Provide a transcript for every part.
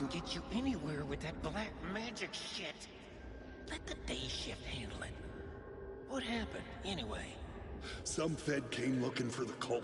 get you anywhere with that black magic shit. Let the day shift handle it. What happened, anyway? Some Fed came looking for the cult.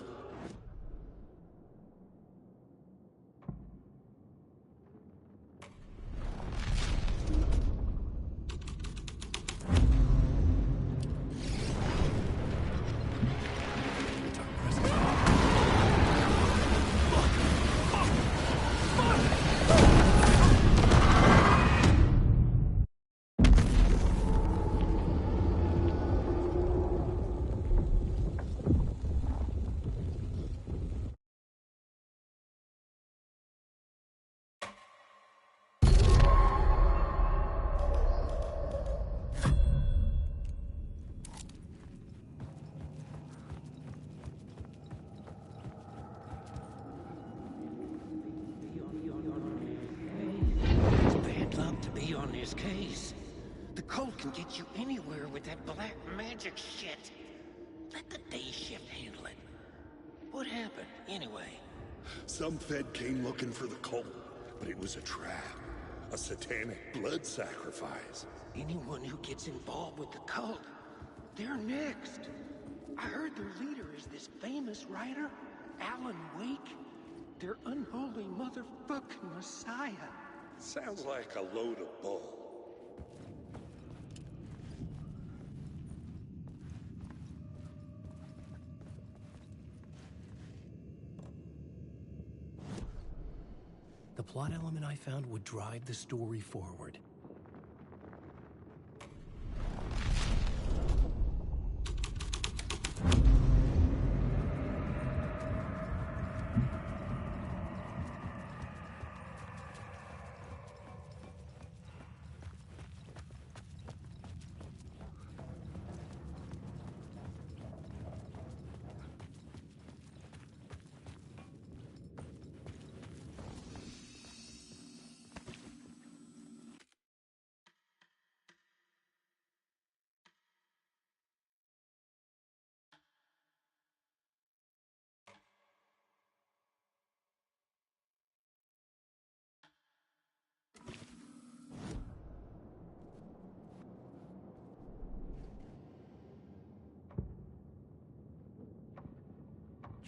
Case. The cult can get you anywhere with that black magic shit. Let the day shift handle it. What happened, anyway? Some Fed came looking for the cult, but it was a trap. A satanic blood sacrifice. Anyone who gets involved with the cult, they're next. I heard their leader is this famous writer, Alanwalker2. Their unholy motherfucking messiah. Sounds like a load of bull. The plot element I found would drive the story forward.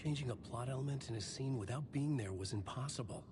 Changing a plot element in a scene without being there was impossible.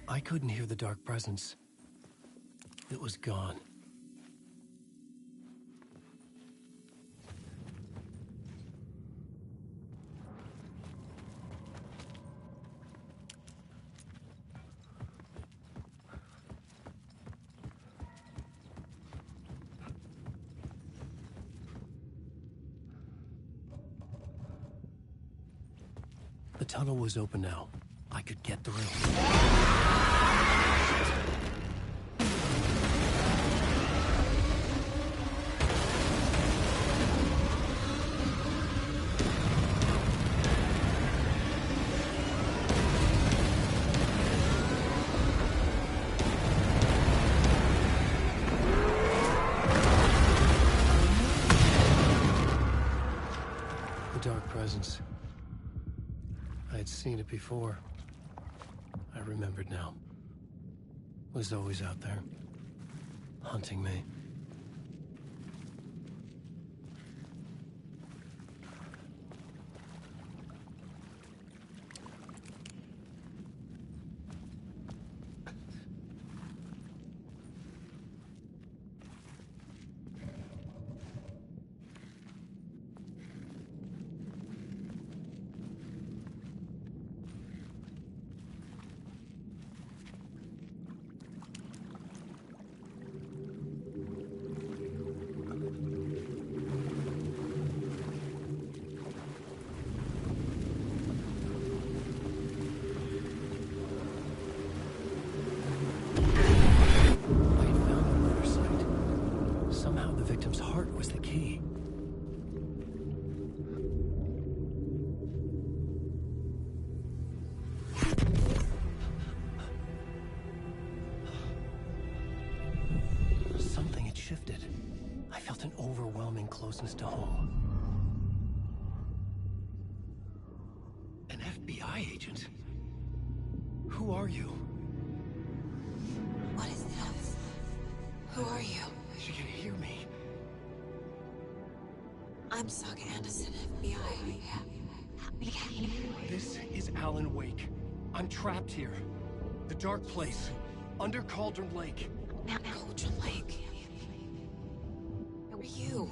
I couldn't hear the dark presence. It was gone. The tunnel was open now. I could get through. dark presence. I had seen it before. I remembered now. It was always out there, hunting me. Somehow the victim's heart was the key. Something had shifted. I felt an overwhelming closeness to home. An FBI agent? Who are you? What is this? Who are you? She can hear me. I'm Saga Anderson, FBI. This is Alan Wake. I'm trapped here. The dark place. Under Cauldron Lake. Cauldron Lake. Who are you?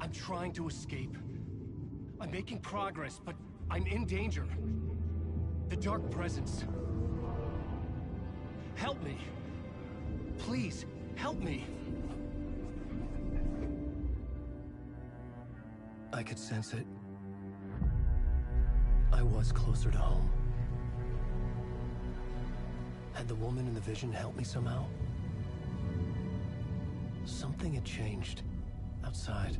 I'm trying to escape. I'm making progress, but I'm in danger. The dark presence. Help me. Please, help me. I could sense it. I was closer to home. Had the woman in the vision helped me somehow? Something had changed. Outside.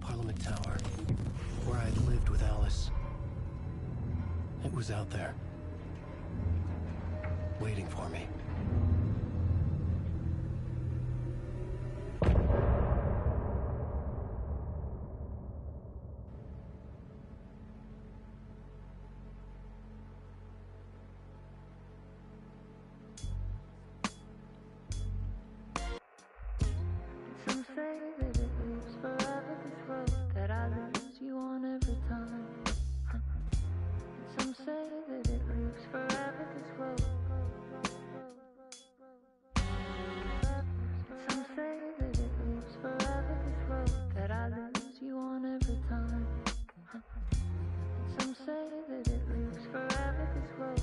Parliament Tower. Where I'd lived with Alice. It was out there. Waiting for me. Some say that it lives forever, this road that I lose you on every time. Some say that it lives forever, this road. Some say that it lives forever, this road that I lose you on every time. Some say that it lives forever, this road.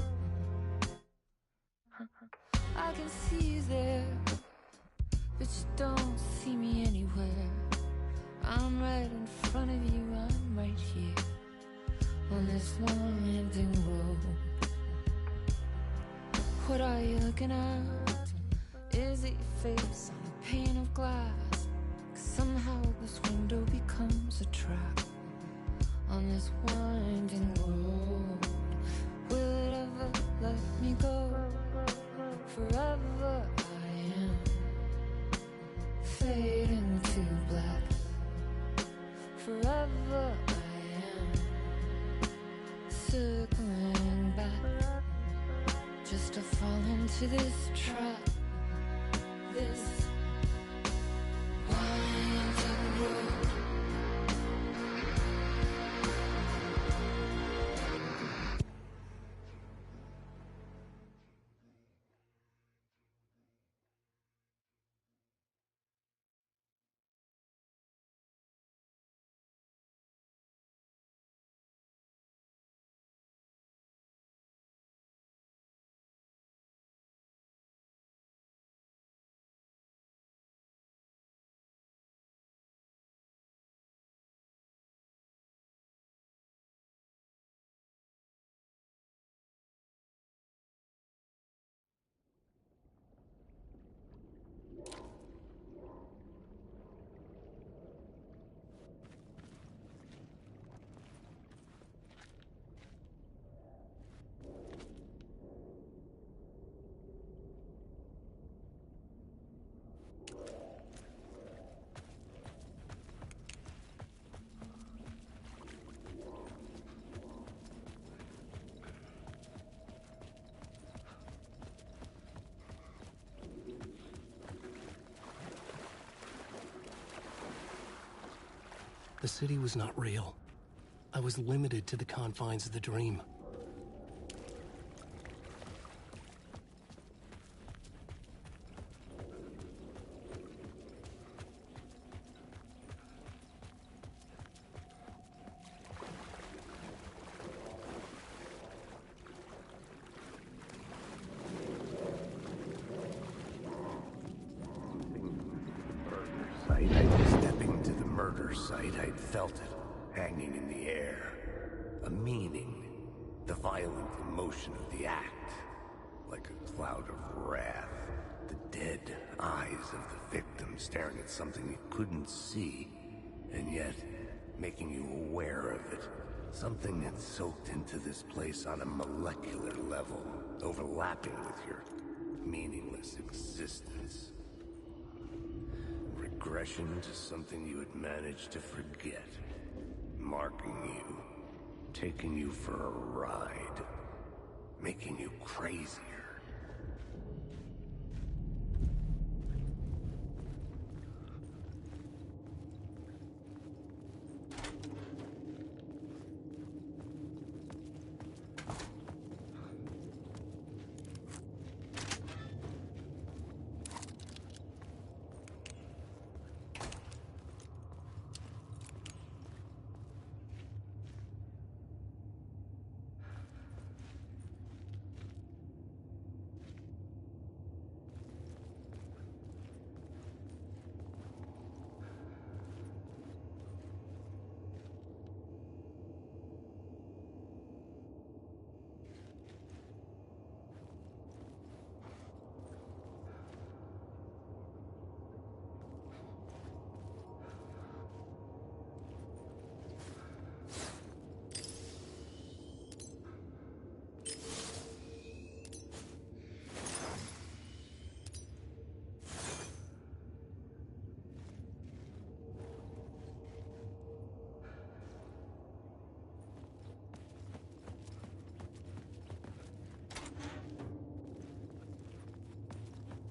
I can see you there, but you don't see me anywhere. I'm right in front of you, I'm right here on this winding road. What are you looking at? Is it your face on a pane of glass? 'Cause somehow this window becomes a trap on this winding road. Will it ever let me go? Forever I am fading to black. Forever I am circling back, just to fall into this trap. This The city was not real. I was limited to the confines of the dream. Stepping to the murder site, I'd felt it, hanging in the air. A meaning, the violent emotion of the act. Like a cloud of wrath, the dead eyes of the victim staring at something you couldn't see, and yet making you aware of it. Something that soaked into this place on a molecular level, overlapping with your meaningless existence. Regression to something you had managed to forget. Marking you. Taking you for a ride. Making you crazier.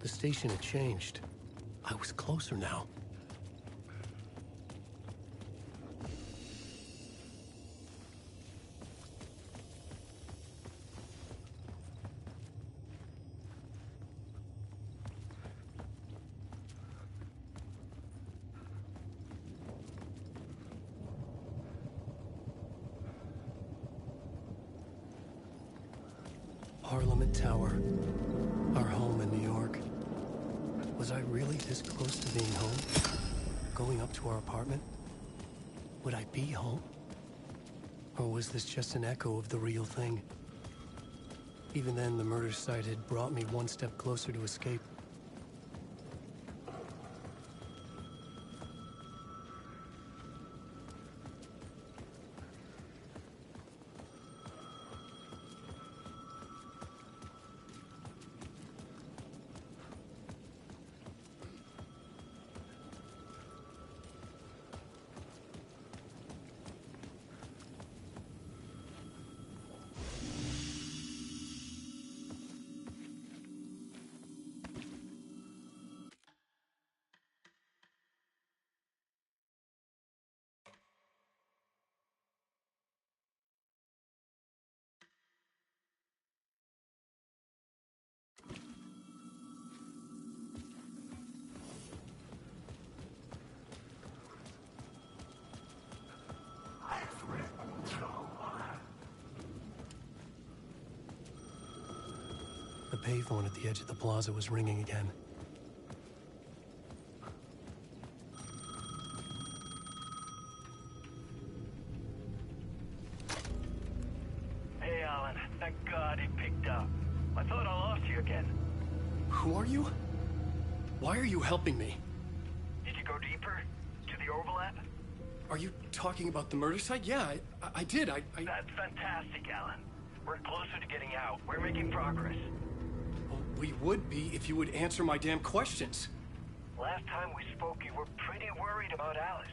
The station had changed. I was closer now. Parliament Tower. Our home in New York. Was I really this close to being home? Going up to our apartment? Would I be home? Or was this just an echo of the real thing? Even then, the murder site had brought me one step closer to escape. The payphone at the edge of the plaza was ringing again. Hey, Alan. Thank God he picked up. I thought I lost you again. Who are you? Why are you helping me? Did you go deeper? To the overlap? Are you talking about the murder site? Yeah, I did. That's fantastic, Alan. We're closer to getting out. We're making progress. Well, we would be if you would answer my damn questions. Last time we spoke, you were pretty worried about Alice.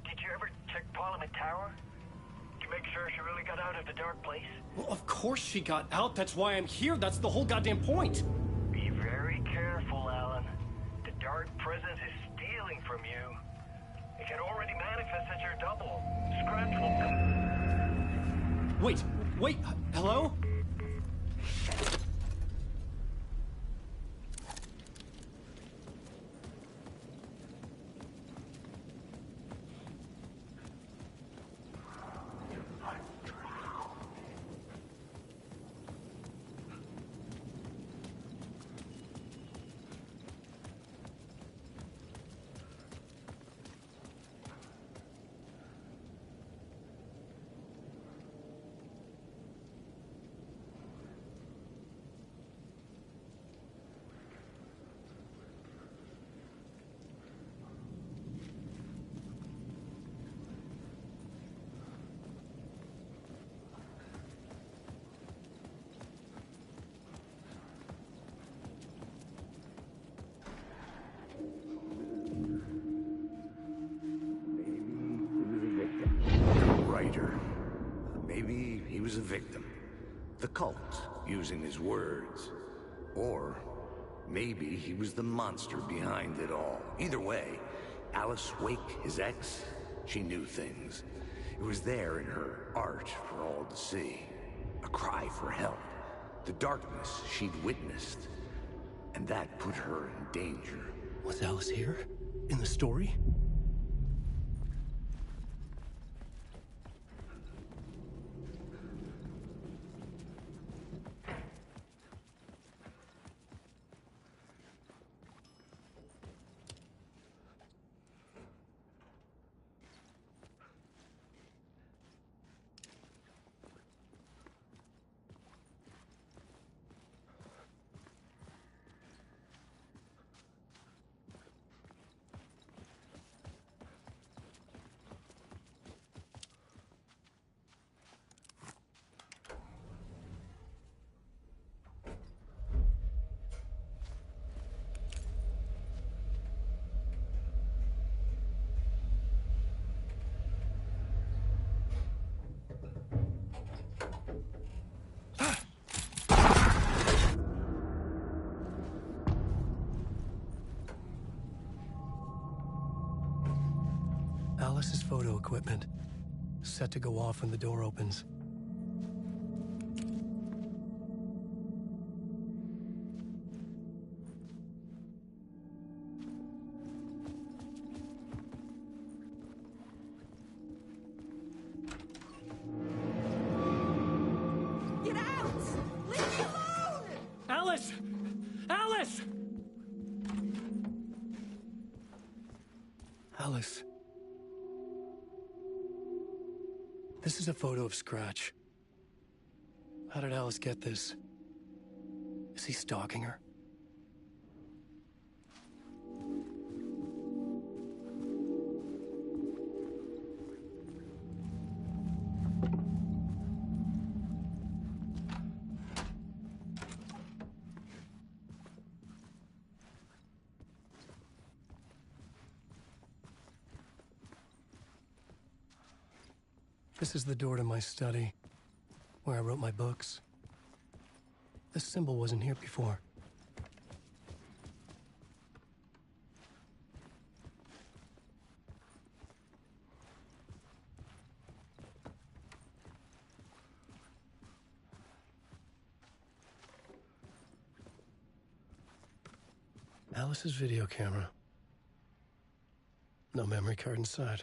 Did you ever check Parliament Tower? To make sure she really got out of the dark place? Well, of course she got out. That's why I'm here. That's the whole goddamn point. Be very careful, Alan. The dark presence is stealing from you. had already manifested your double. Scratch will come. Wait, hello? Maybe he was a victim. The cult, using his words. Or maybe he was the monster behind it all. Either way, Alice Wake, his ex, she knew things. It was there in her art for all to see. A cry for help. The darkness she'd witnessed. And that put her in danger. Was Alice here? In the story? Alice's photo equipment, set to go off when the door opens. Get out! Leave me alone! Alice! Alice! Alice. This is a photo of Scratch. How did Alice get this? Is he stalking her? This is the door to my study, where I wrote my books. This symbol wasn't here before. Alice's video camera. No memory card inside.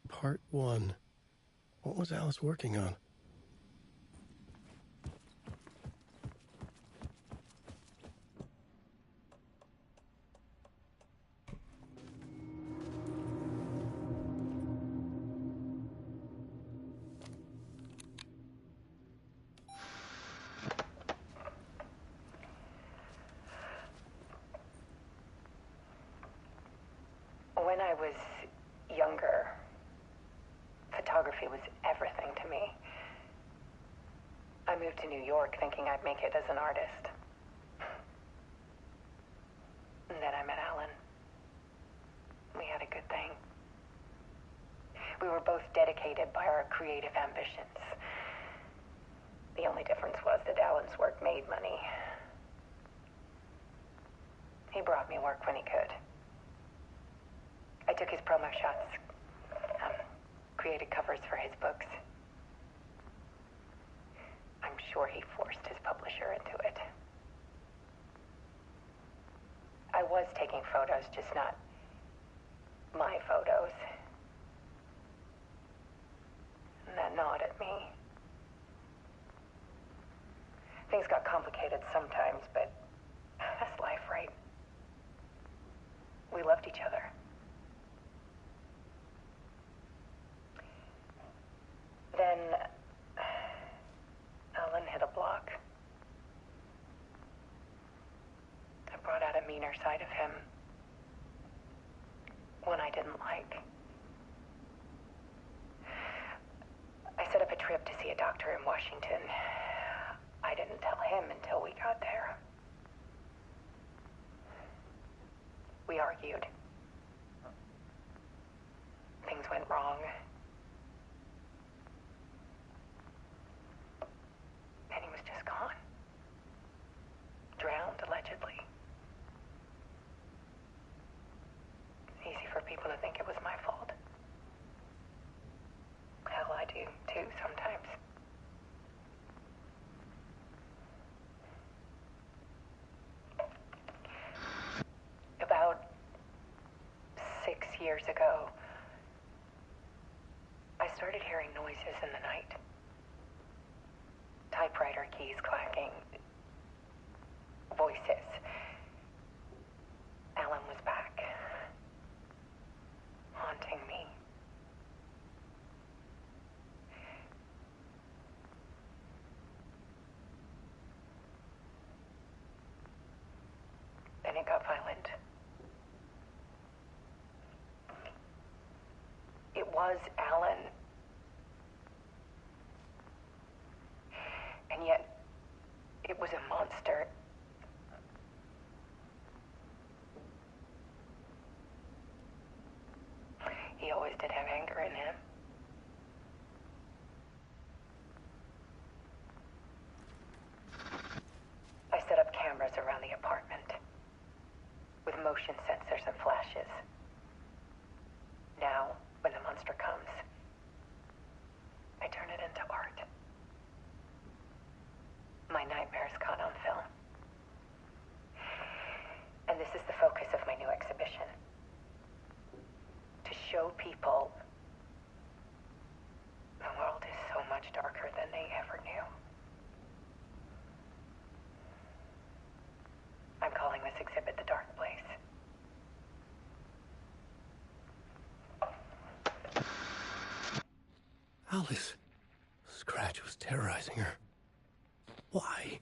Part 1. What was Alice working on? When I was younger, photography was everything to me. I moved to New York thinking I'd make it as an artist. And then I met Alan. We had a good thing. We were both dedicated by our creative ambitions. The only difference was that Alan's work made money. He brought me work when he could. I took his promo shots, created covers for his books. I'm sure he forced his publisher into it. I was taking photos, just not my photos. And that gnawed at me. Things got complicated sometimes, but that's life, right? We loved each other. Then Alan hit a block. I brought out a meaner side of him. One I didn't like. I set up a trip to see a doctor in Washington. I didn't tell him until we got there. We argued. Things went wrong. And he was just gone. Drowned, allegedly. It's easy for people to think it was my fault. Hell, I do, too, sometimes. About 6 years ago, I started hearing noises in the night. Typewriter keys clacking. Voices. Alan was back. Haunting me. Then it got violent. It was Alan. And yet, it was a monster. He always did have anger in him. I set up cameras around the apartment with motion sensors and flashes. Now, when the monster comes, I turn it into art. My nightmares caught on film. And this is the focus of my new exhibition. To show people the world is so much darker than they ever knew. I'm calling this exhibit The Dark Place. Alice. Scratch was terrorizing her. Why?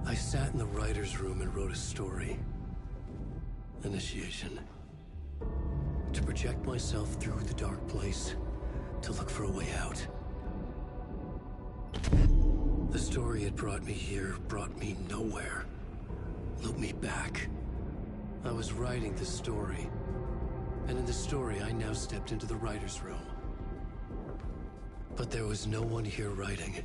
I sat in the writer's room and wrote a story. Initiation. To project myself through the dark place, to look for a way out. The story had brought me here, brought me nowhere. Looped me back. I was writing the story. And in the story, I now stepped into the writer's room. But there was no one here writing.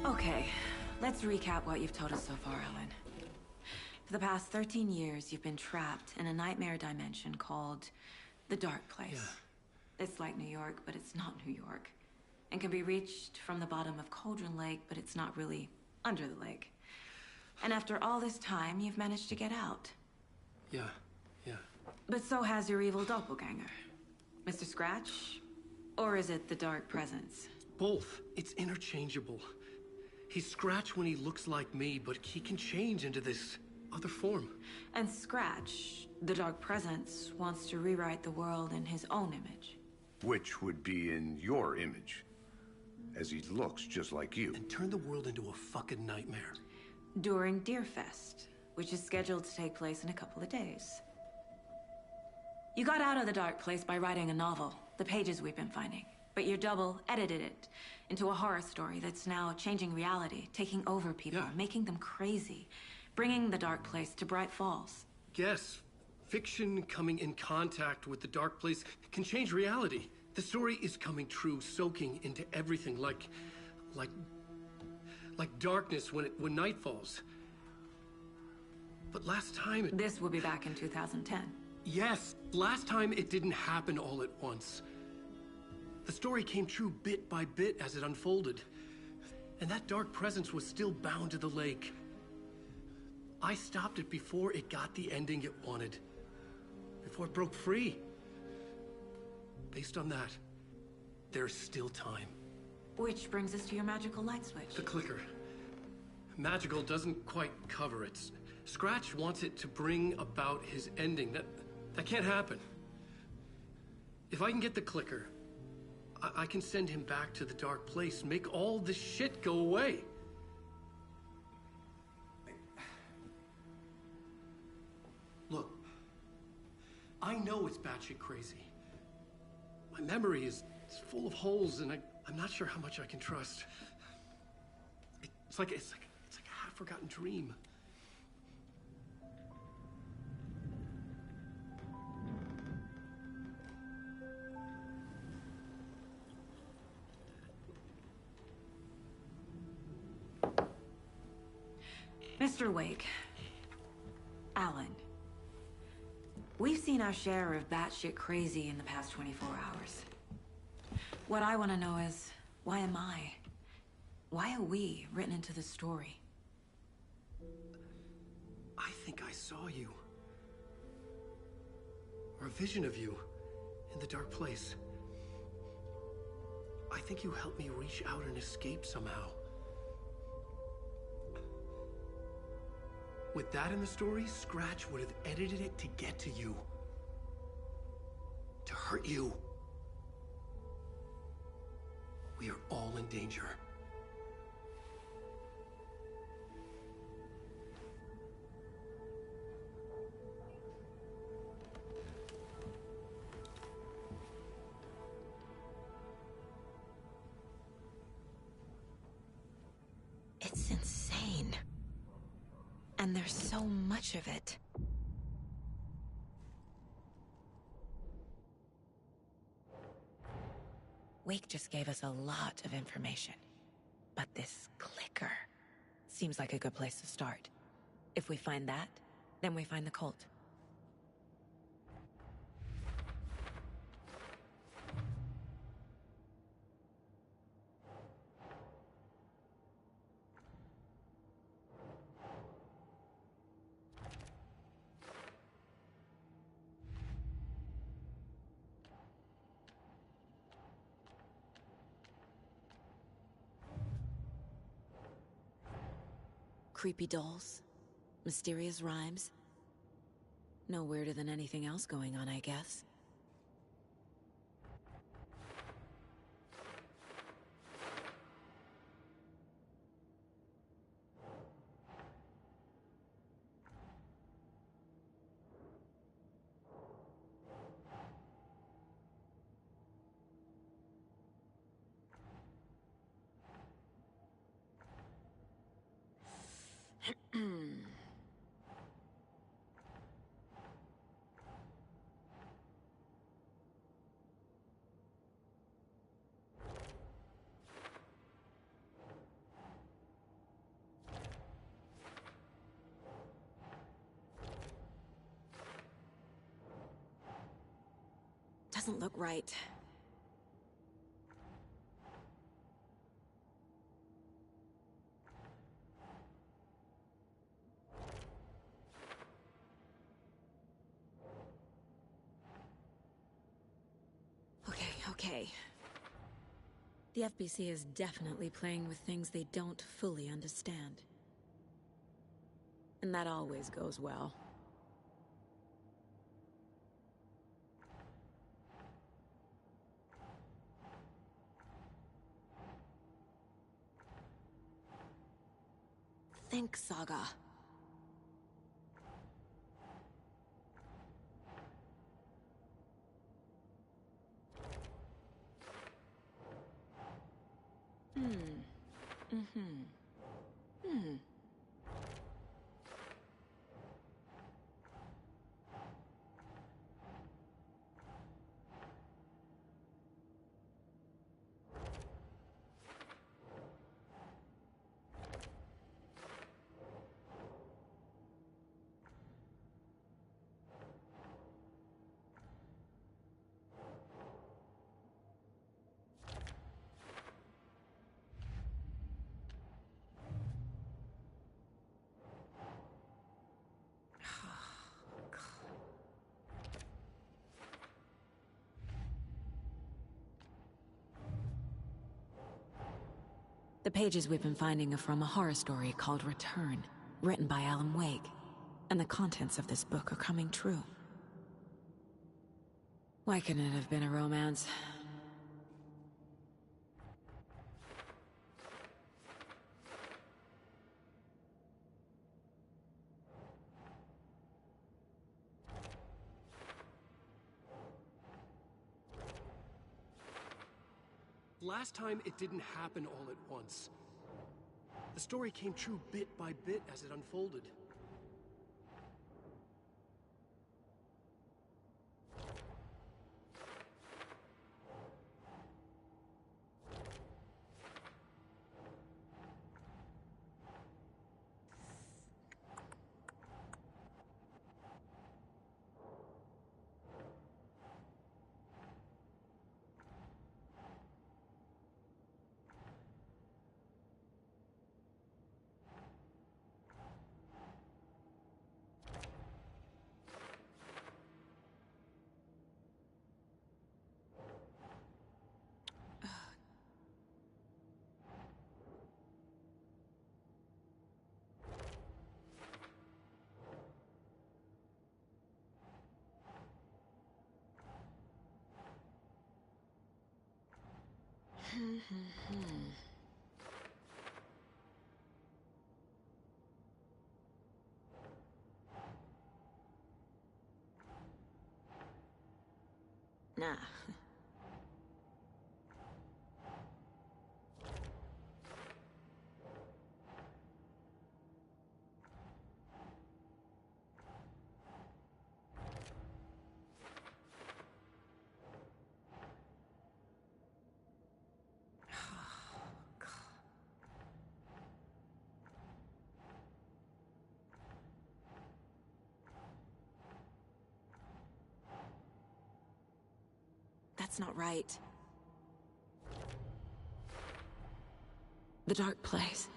Okay, let's recap what you've told us so far, Alan. For the past 13 years, you've been trapped in a nightmare dimension called the Dark Place. Yeah. It's like New York, but it's not New York. And can be reached from the bottom of Cauldron Lake, but it's not really under the lake. And after all this time, you've managed to get out. Yeah. But so has your evil doppelganger. Mr. Scratch? Or is it the Dark Presence? Both. It's interchangeable. He's Scratch when he looks like me, but he can change into this other form. And Scratch, the Dark Presence, wants to rewrite the world in his own image. Which would be in your image, as he looks just like you. And turn the world into a fucking nightmare. During Deerfest, which is scheduled to take place in a couple of days. You got out of the Dark Place by writing a novel, the pages we've been finding. But your double edited it into a horror story that's now changing reality, taking over people, making them crazy, bringing the Dark Place to Bright Falls. Yes, fiction coming in contact with the Dark Place can change reality. The story is coming true, soaking into everything like darkness when night falls. But last time This will be back in 2010. Yes, last time it didn't happen all at once. The story came true bit by bit as it unfolded. And that dark presence was still bound to the lake. I stopped it before it got the ending it wanted. Before it broke free. Based on that, there's still time. Which brings us to your magical light switch. The clicker. Magical doesn't quite cover it. Scratch wants it to bring about his ending. That can't happen. If I can get the clicker, I can send him back to the Dark Place, make all this shit go away. Look, I know it's batshit crazy. My memory is full of holes, and I'm not sure how much I can trust. It's like a half-forgotten dream. Mr. Wake, Alan, we've seen our share of batshit crazy in the past 24 hours. What I want to know is, why am I? Why are we written into the story? I think I saw you. Or a vision of you in the Dark Place. I think you helped me reach out and escape somehow. With that in the story, Scratch would have edited it to get to you. To hurt you. We are all in danger. It's insane. And there's so much of it. Wake just gave us a lot of information. But this clicker seems like a good place to start. If we find that, then we find the cult. Creepy dolls, mysterious rhymes. No weirder than anything else going on, I guess. Doesn't look right. Okay. The FBC is definitely playing with things they don't fully understand. And that always goes well. Think, Saga. The pages we've been finding are from a horror story called Return, written by Alan Wake, and the contents of this book are coming true. Why couldn't it have been a romance? Last time, it didn't happen all at once. The story came true bit by bit as it unfolded. Nah. That's not right. The Dark Place.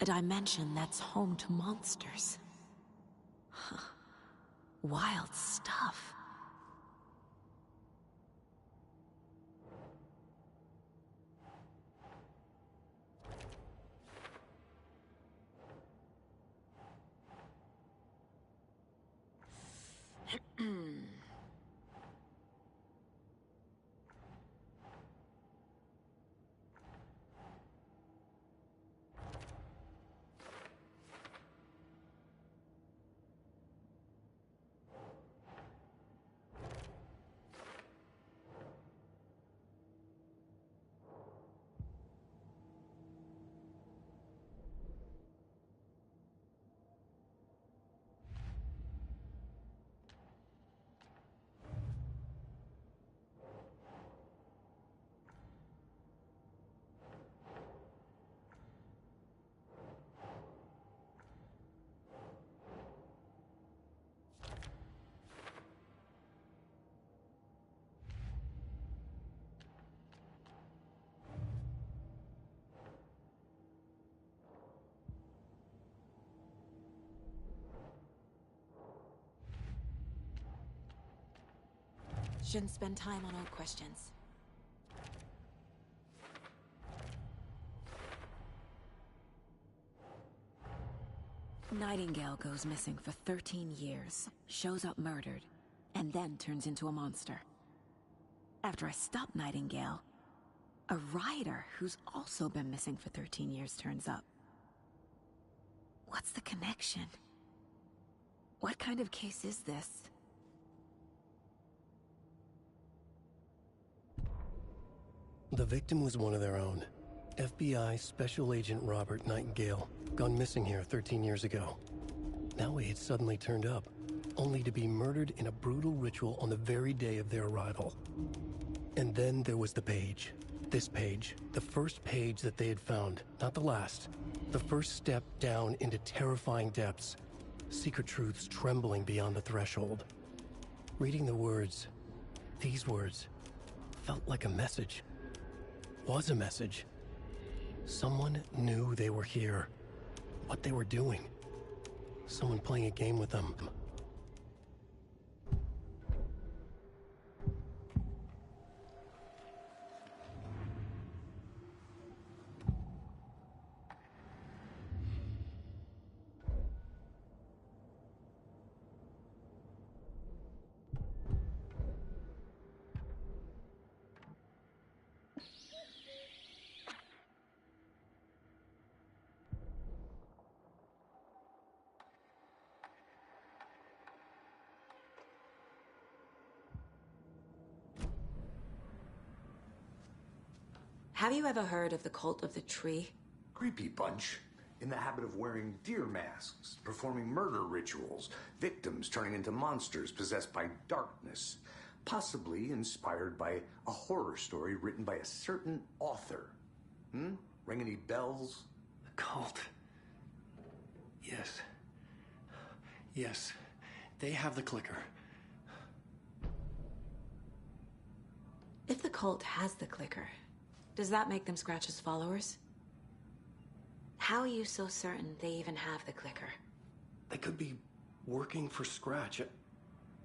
A dimension that's home to monsters. Huh. Wild stuff. Shouldn't spend time on old questions. Nightingale goes missing for 13 years, shows up murdered, and then turns into a monster. After I stop Nightingale, a rider who's also been missing for 13 years turns up. What's the connection? What kind of case is this? The victim was one of their own. FBI Special Agent Robert Nightingale, gone missing here 13 years ago. Now he had suddenly turned up, only to be murdered in a brutal ritual on the very day of their arrival. And then there was the page. This page, the first page that they had found, not the last. The first step down into terrifying depths. Secret truths trembling beyond the threshold. Reading the words, these words, felt like a message. Was a message. Someone knew they were here. What they were doing. Someone playing a game with them. Have you ever heard of the Cult of the Tree? Creepy bunch. In the habit of wearing deer masks, performing murder rituals, victims turning into monsters possessed by darkness. Possibly inspired by a horror story written by a certain author. Ring any bells? The cult. Yes. Yes. They have the clicker. If the cult has the clicker, does that make them Scratch's followers? How are you so certain they even have the clicker? They could be working for Scratch.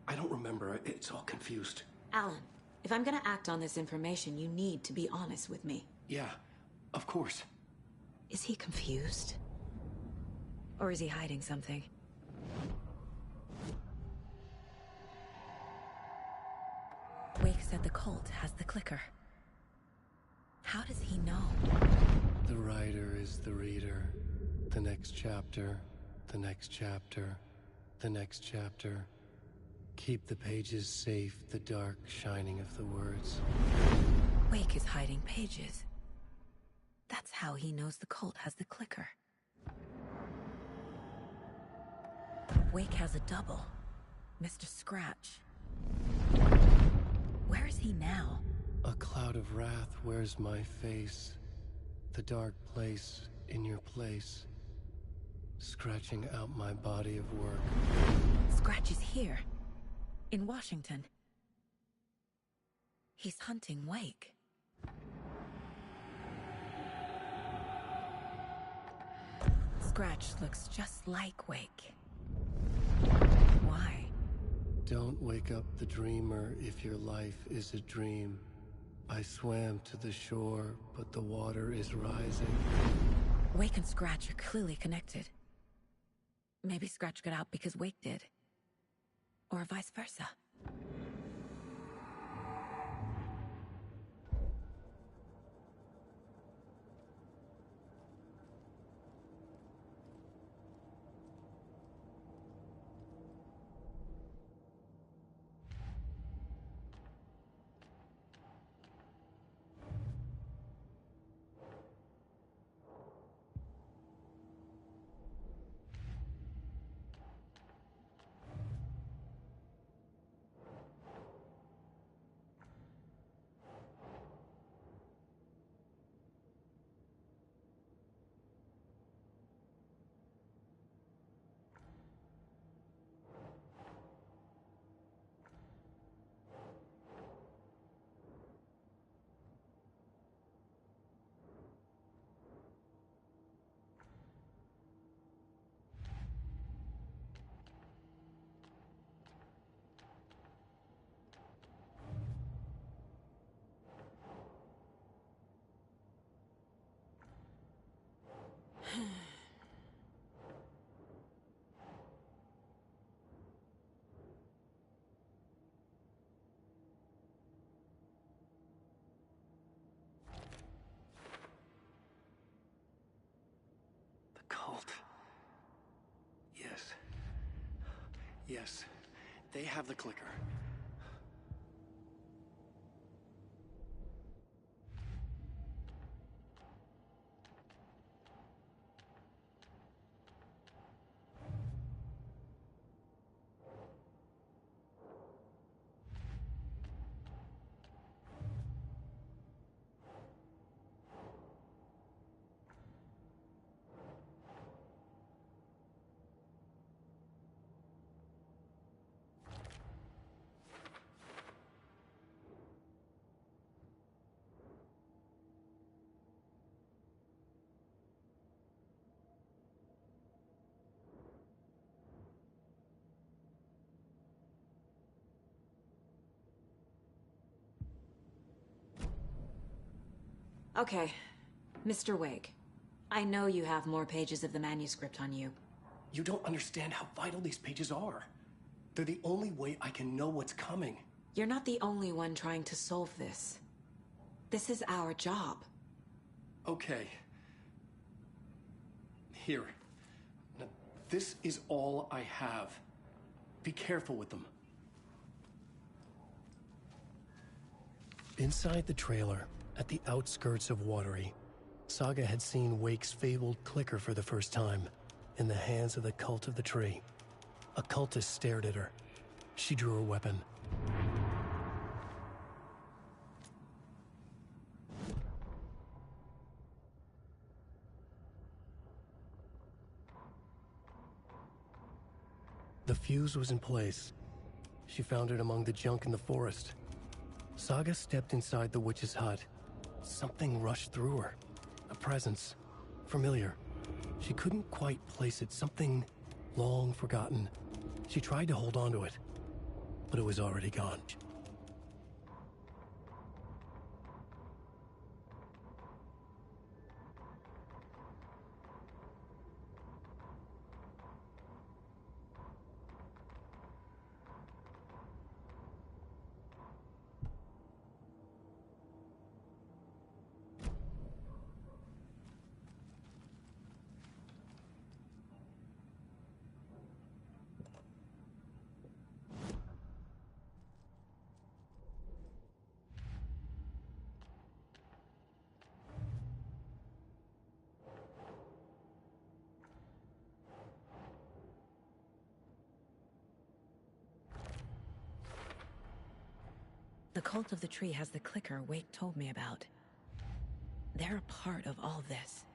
I don't remember. It's all confused. Alan, if I'm gonna act on this information, you need to be honest with me. Yeah, of course. Is he confused? Or is he hiding something? Wake said the cult has the clicker. How does he know? The writer is the reader. The next chapter, the next chapter, the next chapter. Keep the pages safe, the dark shining of the words. Wake is hiding pages. That's how he knows the cult has the clicker. Wake has a double. Mr. Scratch. Where is he now? A cloud of wrath wears my face. The dark place in your place. Scratching out my body of work. Scratch is here. In Washington. He's hunting Wake. Scratch looks just like Wake. Why? Don't wake up the dreamer if your life is a dream. I swam to the shore, but the water is rising. Wake and Scratch are clearly connected. Maybe Scratch got out because Wake did. Or vice versa. Cult. Yes. Yes. They have the clicker. Okay, Mr. Wake. I know you have more pages of the manuscript on you. You don't understand how vital these pages are. They're the only way I can know what's coming. You're not the only one trying to solve this. This is our job. Okay. Here. Now, this is all I have. Be careful with them. Inside the trailer, at the outskirts of Watery, Saga had seen Wake's fabled clicker for the first time, in the hands of the Cult of the Tree. A cultist stared at her. She drew her weapon. The fuse was in place. She found it among the junk in the forest. Saga stepped inside the witch's hut. Something rushed through her. A presence. Familiar. She couldn't quite place it. Something long forgotten. She tried to hold on to it, but it was already gone. The Cult of the Tree has the clicker Wake told me about. They're a part of all this.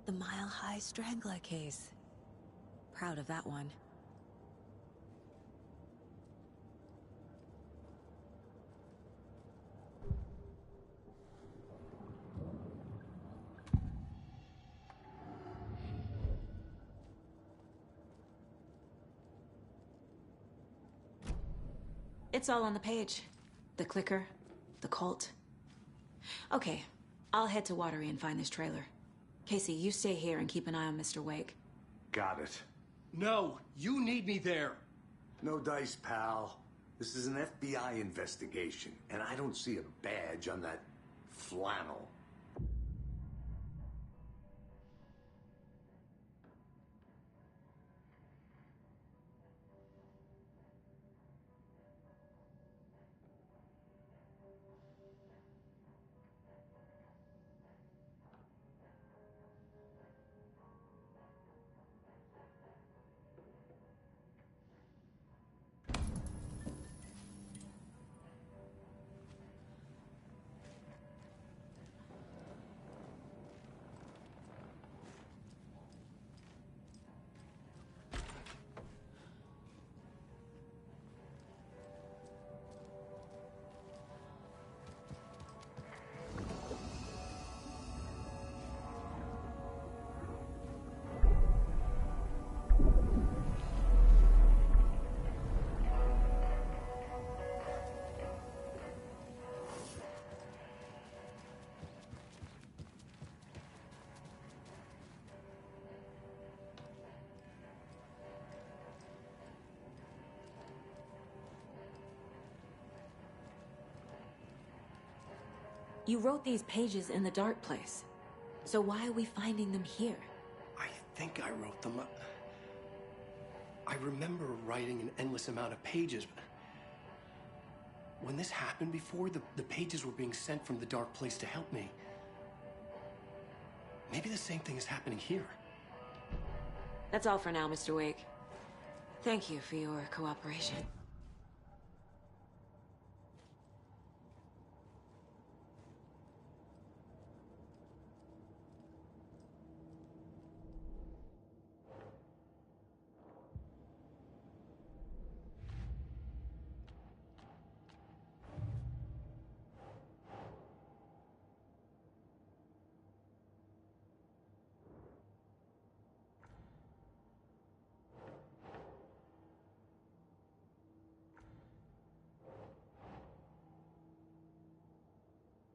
The Mile High Strangler case. Proud of that one. It's all on the page. The clicker, the cult. Okay, I'll head to Watery and find this trailer. Casey, you stay here and keep an eye on Mr. Wake. Got it. No, you need me there. No dice, pal. This is an FBI investigation, and I don't see a badge on that flannel. You wrote these pages in the dark place. So why are we finding them here? I think I wrote them. I remember writing an endless amount of pages, but when this happened before, the pages were being sent from the dark place to help me. Maybe the same thing is happening here. That's all for now, Mr. Wake. Thank you for your cooperation.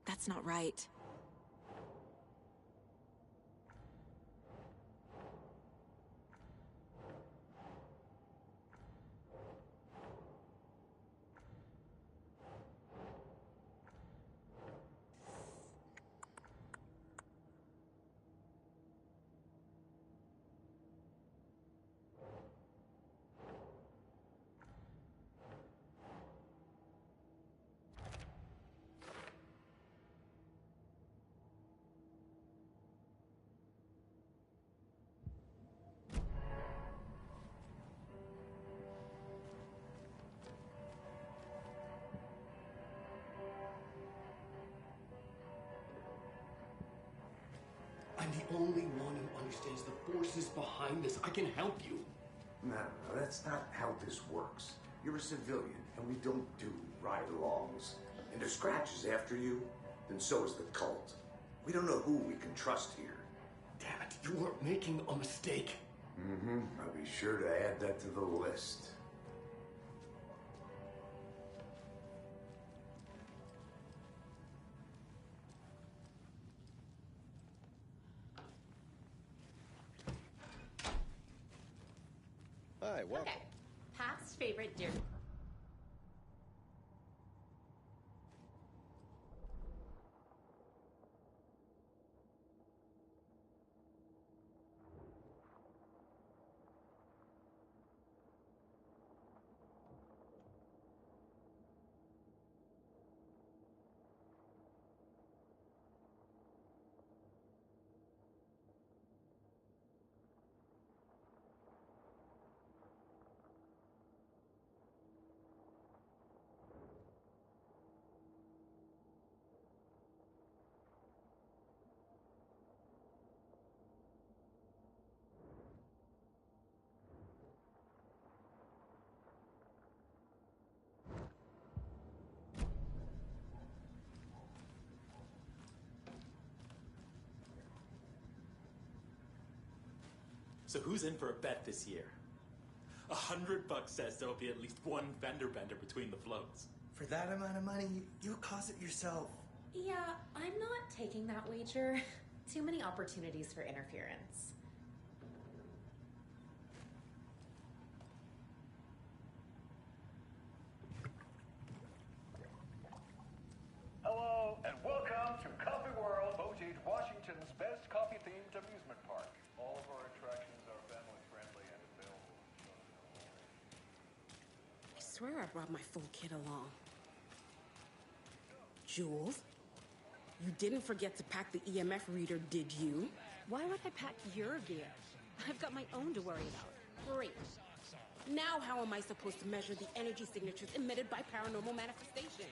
That's not right. I'm the only one who understands the forces behind this. I can help you. No, that's not how this works. You're a civilian, and we don't do ride-alongs. And if Scratch is after you, then so is the cult. We don't know who we can trust here. Damn it, you are making a mistake. I'll be sure to add that to the list. Hi, welcome. Okay. Past favorite deer. So who's in for a bet this year? $100 says there'll be at least one fender bender between the floats. For that amount of money, you'll cause it yourself. Yeah, I'm not taking that wager. Too many opportunities for interference. Hello, and welcome to Coffee World, Mojave, Washington's best coffee-themed amusement park. All of our attractions are family-friendly and available. I swear I brought my full kit along. Jules, you didn't forget to pack the EMF reader, did you? Why would I pack your gear? I've got my own to worry about. Great. Now how am I supposed to measure the energy signatures emitted by paranormal manifestation?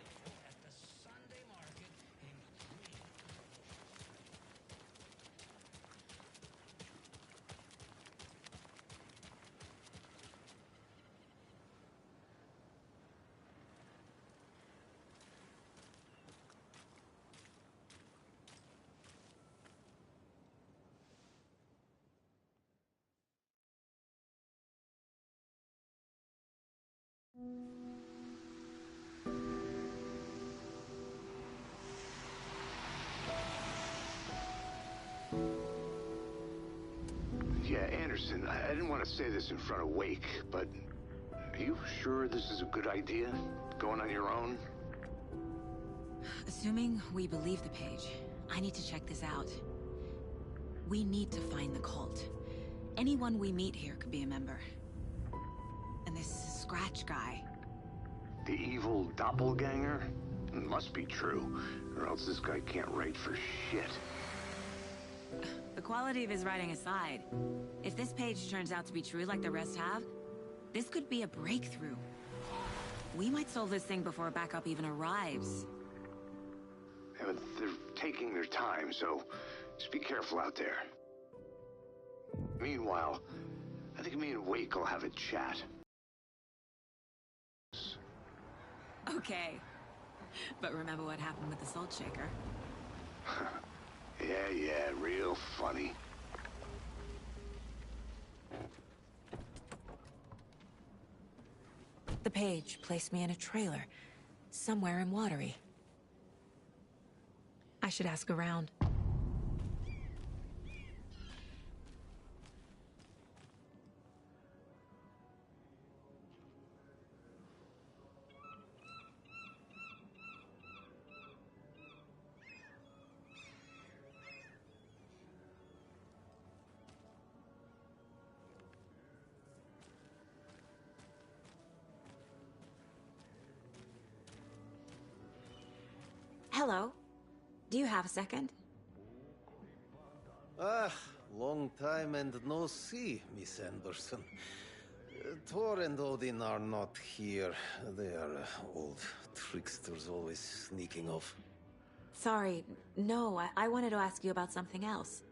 Yeah, Anderson, I didn't want to say this in front of Wake, but are you sure this is a good idea? Going on your own? Assuming we believe the page, I need to check this out. We need to find the cult. Anyone we meet here could be a member. And this Scratch guy. The evil doppelganger? It must be true, or else this guy can't write for shit. The quality of his writing aside, if this page turns out to be true like the rest have, this could be a breakthrough. We might solve this thing before backup even arrives. Yeah, but they're taking their time, so just be careful out there. Meanwhile, I think me and Wake will have a chat. Okay. But remember what happened with the salt shaker? Yeah, real funny. The page placed me in a trailer, somewhere in Watery. I should ask around. Hello. Do you have a second? Ah, long time and no see, Miss Anderson. Thor and Odin are not here. They are old tricksters always sneaking off. Sorry, no, I wanted to ask you about something else.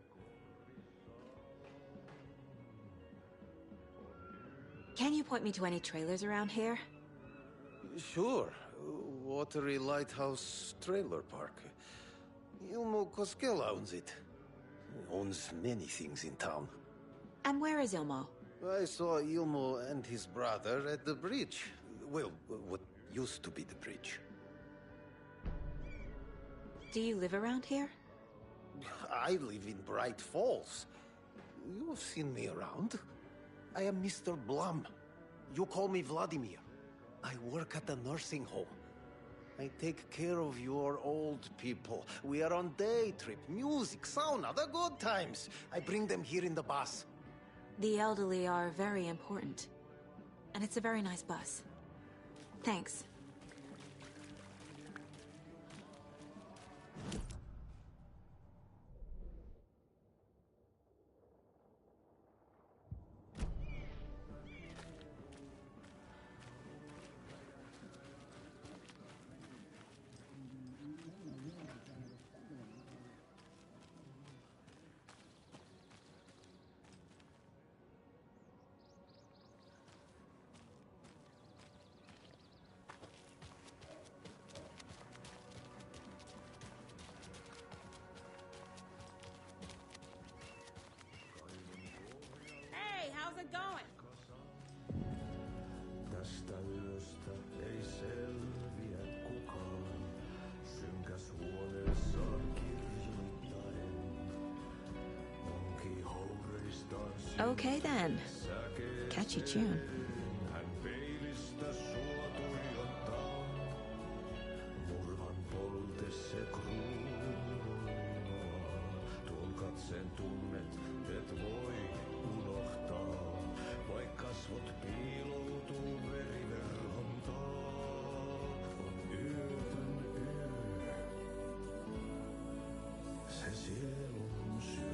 Can you point me to any trailers around here? Sure. Watery Lighthouse Trailer Park. Ilmo Koskela owns it. He owns many things in town. And where is Ilmo? I saw Ilmo and his brother at the bridge. Well, what used to be the bridge. Do you live around here? I live in Bright Falls. You've seen me around. I am Mr. Blum. You call me Vladimir. I work at a nursing home. I take care of your old people. We are on day trip, music, sauna, the good times. I bring them here in the bus. The elderly are very important. And it's a very nice bus. Thanks. it going? Tästä yöstä ei selviä kukaan. Synkäs huoneessaan kirjoittaen. Onki houreistaan Okay then. Catchy tune. hän peilistä sua tuijottaa. Murhan polte se kruunua. Tuon katseen tunnet, et voi unohtaa. Vaik kasvot piiloutuu veriverhon taa. On yötön yö. Se sielun syö.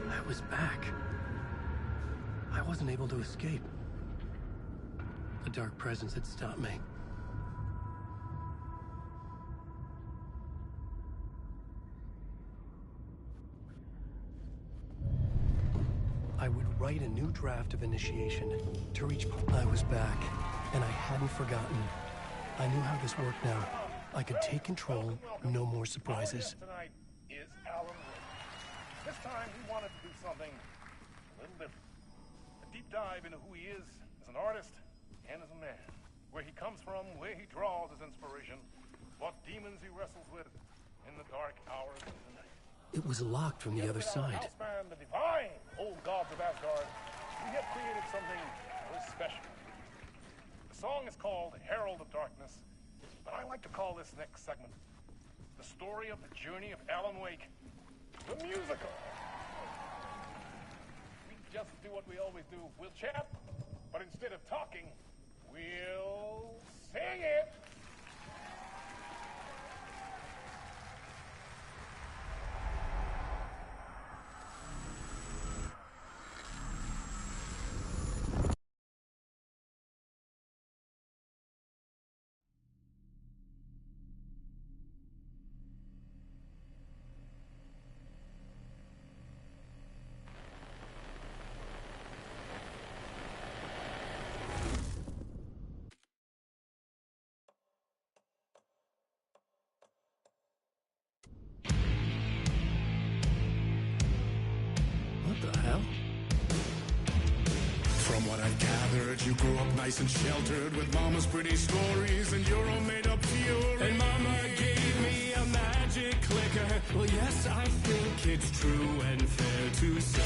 I was back. I wasn't able to escape. The dark presence had stopped me. I would write a new draft of initiation to reach... I was back, and I hadn't forgotten. I knew how this worked now. I could take control, no more surprises. Tonight is Alanwalker. This time we wanted to do something a little different. A deep dive into who he is as an artist and as a man. Where he comes from, where he draws his inspiration, what demons he wrestles with in the dark hours of the night. It was locked from the other side. Houseman, the divine old gods of Asgard, we have created something very special. The song is called Herald of Darkness, but I like to call this next segment the story of the journey of Alan Wake, the musical. We just do what we always do. We'll chat, but instead of talking, we'll sing it. What the hell? From what I gathered, you grew up nice and sheltered with mama's pretty stories and your own made-up fury. And mama gave me a magic clicker. Well, yes, I think it's true and fair to say.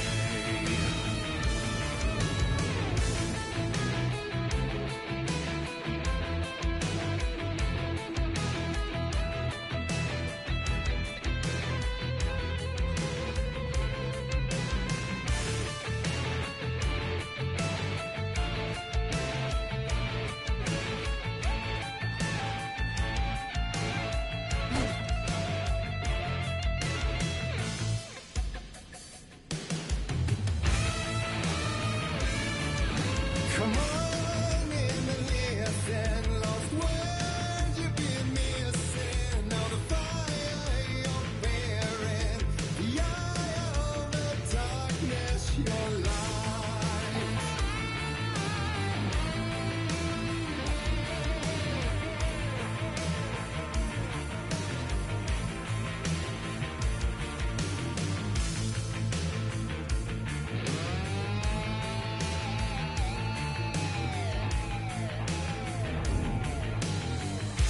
Come on in and listen, lost words you've been missing. Now the fire you're bearing, the eye of the darkness, your light.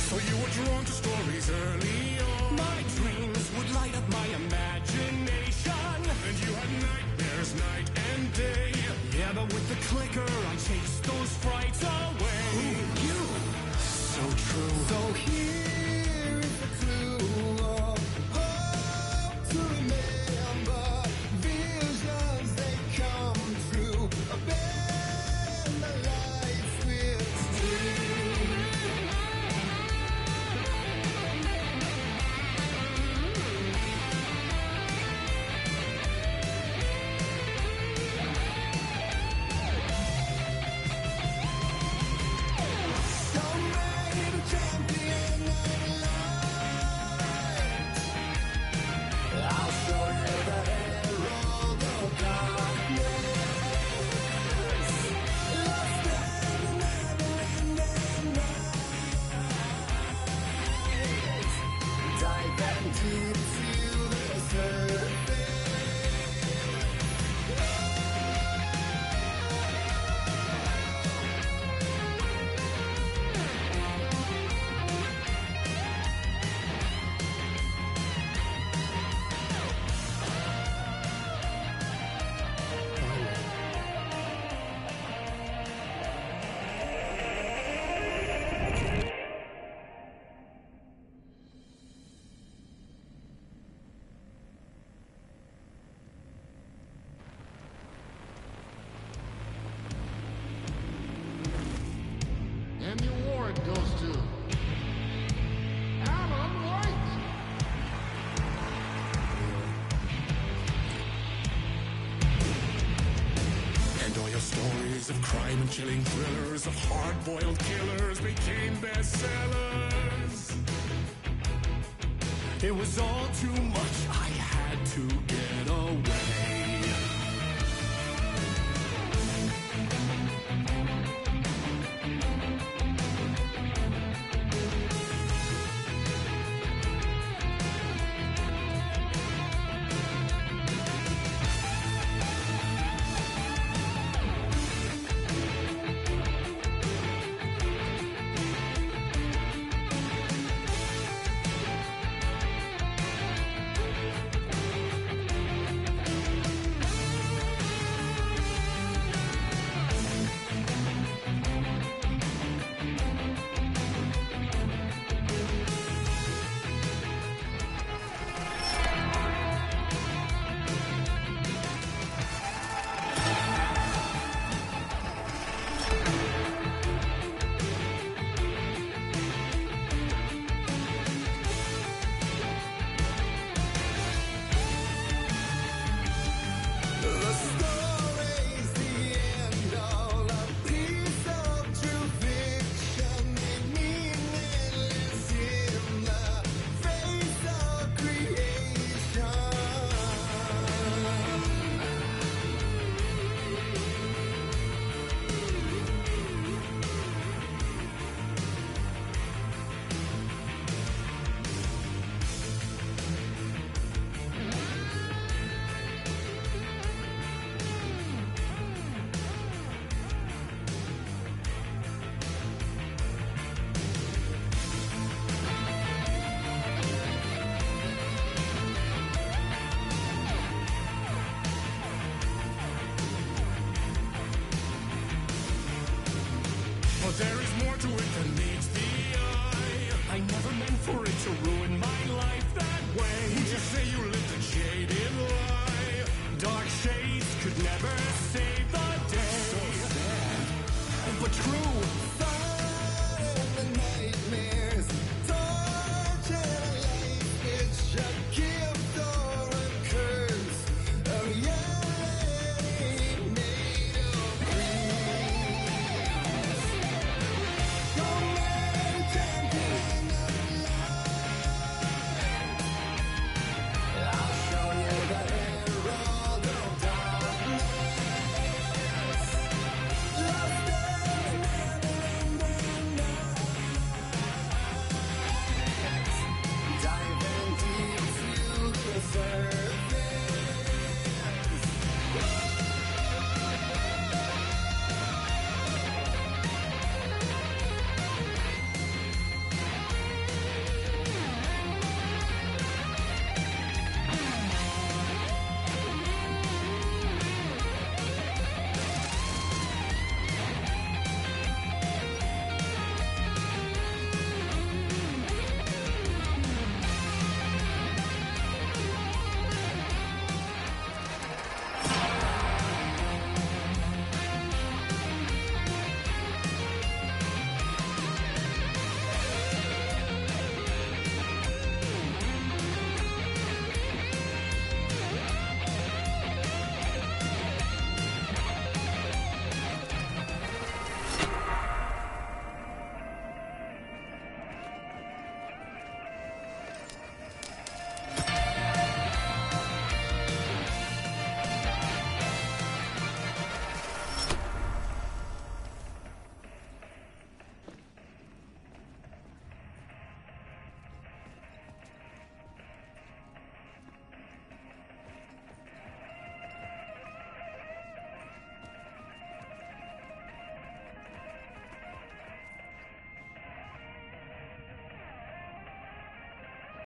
So you were drawn to stories early on. My dreams would light up my imagination. And you had nightmares night and day. Yeah, but with the clicker, I chased those frights away. Ooh, you, so true. so here is the clue of hope to remember. Visions, they come true. Abandon the life with steel. And the award goes to Alanwalker2. And all your stories of crime and chilling thrillers, of hard-boiled killers became bestsellers. It was all too much, I had to get away. But there is more to it than meets the eye. I never meant for it to ruin my life that way. Would you say you lived a jaded lie? Dark shades could never save the day. So sad, but true.